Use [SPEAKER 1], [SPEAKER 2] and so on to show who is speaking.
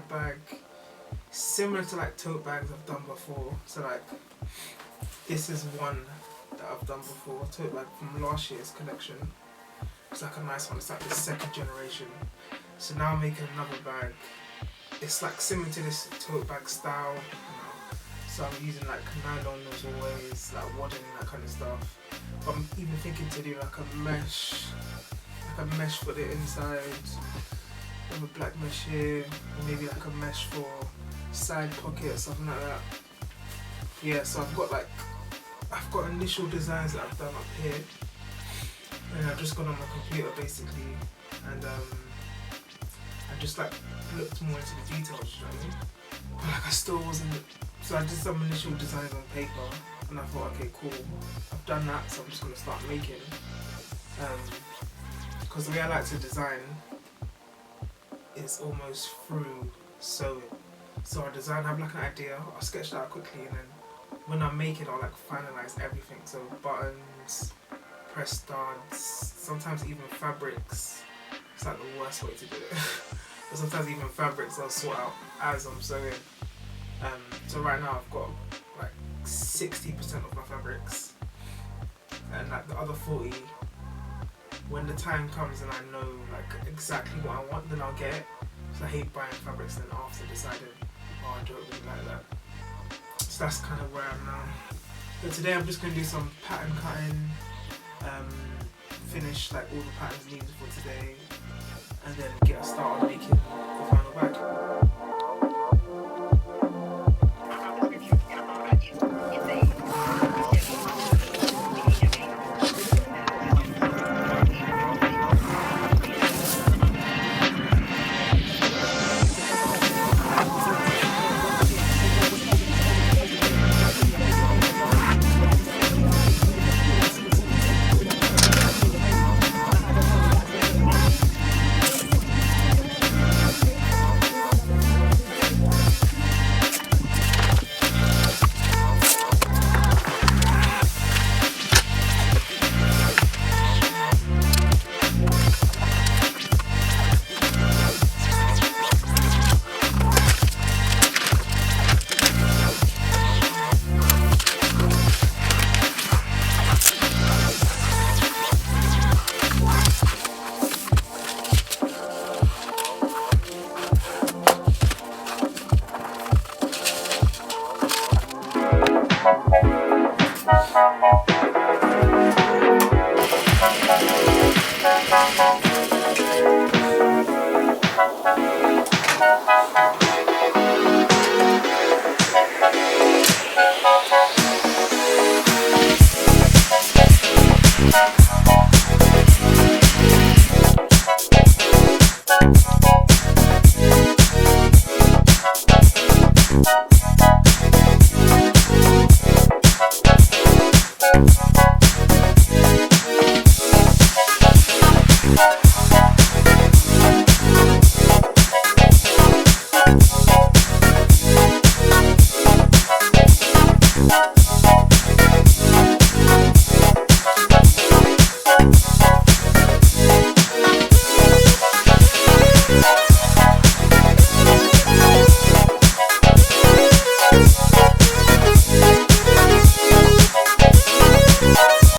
[SPEAKER 1] a bag similar to like tote bags I've done before. So like this is one that I've done before, tote bag from last year's collection. It's like a nice one, it's like the second generation. So now I'm making another bag. It's like similar to this tote bag style, you know. So I'm using like nylon as always, like wadding, that kind of stuff. But I'm even thinking to do like a mesh for the inside, with a black mesh here, or maybe like a mesh for side pocket or something like that. Yeah, so I've got initial designs that I've done up here, and I've just gone on my computer basically, and I just like looked more into the details, you know what I mean? But like I still wasn't, so I did some initial designs on paper, and I thought, okay, cool, I've done that, so I'm just gonna start making. Because the way I like to design is almost through sewing. So I design, have like an idea, I'll sketch that out quickly, and then when I make it, I'll like finalize everything. So buttons, press studs, sometimes even fabrics. It's like the worst way to do it. But sometimes even fabrics I'll sort out as I'm sewing. So right now I've got like 60% of my fabrics, and like the other 40, when the time comes and I know like exactly what I want, then I'll get it. So I hate buying fabrics and then after deciding, oh, I don't really like that. So that's kind of where I'm now. But today I'm just going to do some pattern cutting, finish like all the patterns needed for today, and then get a start on making the final bag.